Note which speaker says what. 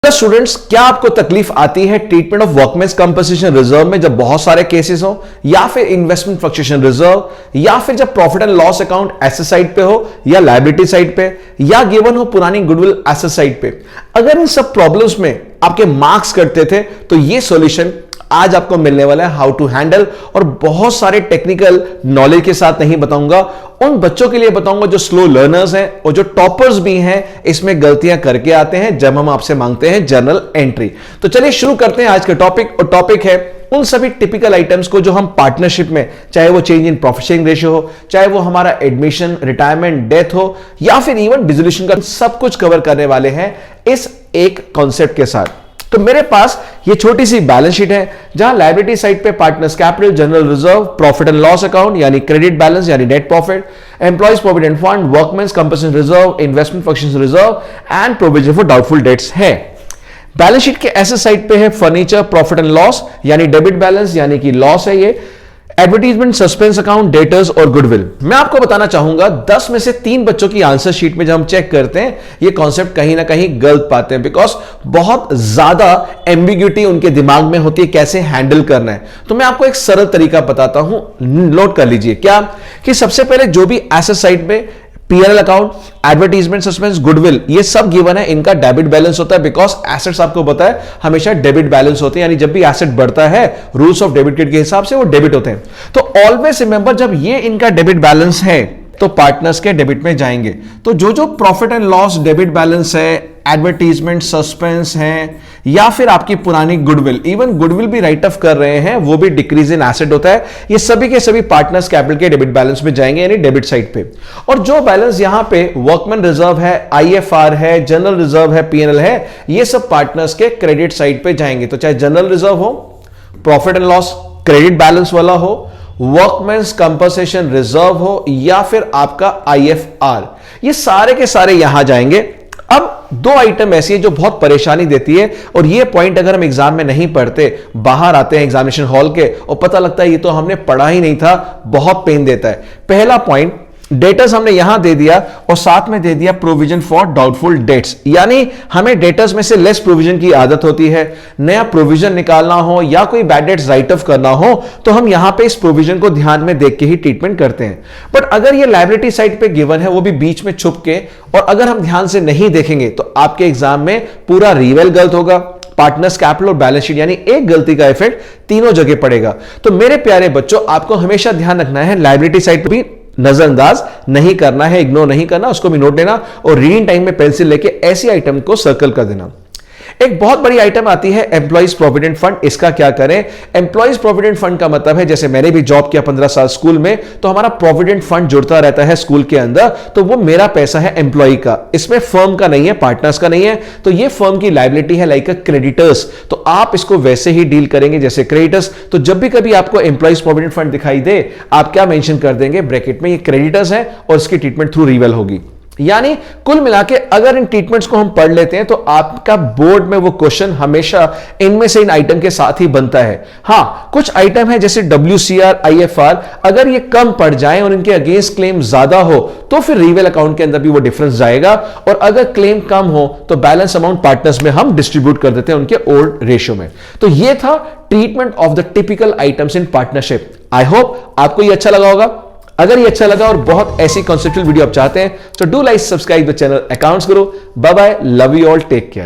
Speaker 1: Students, क्या आपको तकलीफ आती है treatment of workmen's compensation reserve में जब बहुत सारे केसेस हो, या फिर इन्वेस्टमेंट फ्लक्चुएशन रिजर्व, या फिर जब profit and loss account asset side पे हो या लायबिलिटी साइड पे, या गिवन हो पुरानी गुडविल एसेट साइड पे? अगर इन सब प्रॉब्लम्स में आपके मार्क्स कटते थे तो ये सॉल्यूशन आज आपको मिलने वाला है, हाउ टू हैंडल। और बहुत सारे टेक्निकल नॉलेज के साथ नहीं बताऊंगा, उन बच्चों के लिए बताऊंगा जो स्लो लर्नर्स हैं और जो टॉपर्स भी हैं, इसमें गलतियां करके आते हैं जब हम आपसे मांगते हैं जर्नल एंट्री। तो चलिए शुरू करते हैं आज का टॉपिक। और टॉपिक है उन सभी टिपिकल आइटम्स को जो हम पार्टनरशिप में, चाहे वो change in profit sharing ratio हो, चाहे वो हमारा एडमिशन, रिटायरमेंट, डेथ हो, या फिर इवन डिसोल्यूशन का, सब कुछ कवर करने वाले हैं इस एक कॉन्सेप्ट के साथ। तो मेरे पास ये छोटी सी बैलेंस शीट है जहां लायबिलिटी साइड पे partners capital, general reserve, profit and loss account यानी क्रेडिट बैलेंस यानी net profit, employees provident fund, workmen's compensation reserve, investment functions reserve and provision for doubtful debts है। बैलेंस शीट के asset side पे है furniture, profit and loss यानी debit balance यानी कि loss है ये, एडवर्टीजमेंट, सस्पेंस अकाउंट, डेटर्स और गुडविल। मैं आपको बताना चाहूंगा 10 में से 3 बच्चों की आंसर शीट में जब हम चेक करते हैं ये कॉन्सेप्ट कहीं ना कहीं गलत पाते हैं, बिकॉज बहुत ज्यादा एम्बिग्यूटी उनके दिमाग में होती है कैसे हैंडल करना है। तो मैं आपको एक सरल तरीका बताता हूं, नोट कर लीजिए। क्या कि सबसे पहले जो भी एसेट साइड में PNL account, advertisement, suspense, goodwill, ये सब गिवन है, इनका डेबिट बैलेंस होता है, बिकॉज एसेट्स आपको पता है हमेशा डेबिट बैलेंस होते हैं, यानी जब भी एसेट बढ़ता है रूल्स ऑफ डेबिट क्रेडिट के हिसाब से वो डेबिट होते हैं। तो ऑलवेज रिमेंबर, जब ये इनका डेबिट बैलेंस है तो पार्टनर्स के डेबिट में जाएंगे। तो जो जो profit and loss debit balance है, एडवर्टीजमेंट, सस्पेंस है, या फिर आपकी पुरानी गुडविल, इवन गुडविल भी राइट ऑफ कर रहे हैं, वो भी डिक्रीज इन एसेट होता है, ये सभी के सभी पार्टनर्स कैपिटल के डेबिट बैलेंस में जाएंगे यानी डेबिट साइड पे। और जो बैलेंस यहां पे वर्कमैन रिजर्व है, आईएफआर है, जनरल रिजर्व है, पीएनएल है, ये सब पार्टनर्स के क्रेडिट साइड पे जाएंगे। तो चाहे जनरल रिजर्व हो, profit and loss credit balance वाला हो, वर्कमेंस कंपनसेशन रिजर्व हो, या फिर आपका आईएफआर, ये सारे के सारे यहां जाएंगे। अब 2 आइटम ऐसी है जो बहुत परेशानी देती है, और ये पॉइंट अगर हम एग्जाम में नहीं पढ़ते, बाहर आते हैं एग्जामिनेशन हॉल के और पता लगता है ये तो हमने पढ़ा ही नहीं था, बहुत पेन देता है। पहला पॉइंट, डेटर्स हमने यहां दे दिया और साथ में दे दिया प्रोविजन फॉर डाउटफुल डेट्स, यानी हमें डेटर्स में से लेस प्रोविजन की आदत होती है। नया प्रोविजन निकालना हो या कोई बैड डेट्स राइट ऑफ करना हो तो हम यहां पे इस प्रोविजन को ध्यान में देख के ही ट्रीटमेंट करते हैं। बट अगर ये लायबिलिटी साइड पे गिवन है, वो भी बीच में छुप के, और अगर हम ध्यान से नहीं देखेंगे तो आपके एग्जाम में पूरा रिवेल गलत होगा, पार्टनर्स कैपिटल और बैलेंस शीट, यानी एक गलती का इफेक्ट तीनों जगह पड़ेगा। तो मेरे प्यारे बच्चों, आपको हमेशा ध्यान रखना है लायबिलिटी साइड पे भी नजरअंदाज नहीं करना है, इग्नोर नहीं करना, उसको भी नोट लेना, और रीडिंग टाइम में पेंसिल लेके ऐसी आइटम को सर्कल कर देना। एक बहुत बड़ी आइटम आती है एम्प्लॉइज प्रोविडेंट फंड। इसका क्या करें? एम्प्लॉइज प्रोविडेंट फंड का मतलब है, जैसे मैंने भी जॉब किया 15 साल स्कूल में, तो हमारा प्रोविडेंट फंड जुड़ता रहता है स्कूल के अंदर, तो वो मेरा पैसा है एम्प्लॉय का, इसमें फर्म का नहीं है, पार्टनर्स का नहीं है। तो ये फर्म की लायबिलिटी है, लाइक अ क्रेडिटर्स, तो आप इसको वैसे ही डील करेंगे जैसे क्रेडिटर्स। तो जब भी कभी आपको एम्प्लॉइज प्रोविडेंट फंड दिखाई दे, आप क्या मेंशन कर देंगे ब्रैकेट में, ये क्रेडिटर्स है और इसकी ट्रीटमेंट थ्रू रिवेल होगी। यानी कुल मिला के अगर इन ट्रीटमेंट्स को हम पढ़ लेते हैं तो आपका बोर्ड में वो क्वेश्चन हमेशा इनमें से इन आइटम के साथ ही बनता है। हां, कुछ आइटम है जैसे WCR, IFR, अगर ये कम पड़ जाए और इनके अगेंस्ट क्लेम ज्यादा हो तो फिर रिवेल अकाउंट के अंदर भी वो डिफरेंस जाएगा, और अगर क्लेम कम हो तो बैलेंस अमाउंट पार्टनर्स में हम डिस्ट्रीब्यूट कर देते हैं उनके ओल्ड रेशियो में। तो ये था treatment of the typical items in partnership. I hope आपको ये अच्छा लगा होगा। अगर ये अच्छा लगा और बहुत ऐसी कॉन्सेप्चुअल वीडियो आप चाहते हैं तो do like, subscribe the channel, accounts करो। Bye bye, love you all, take care.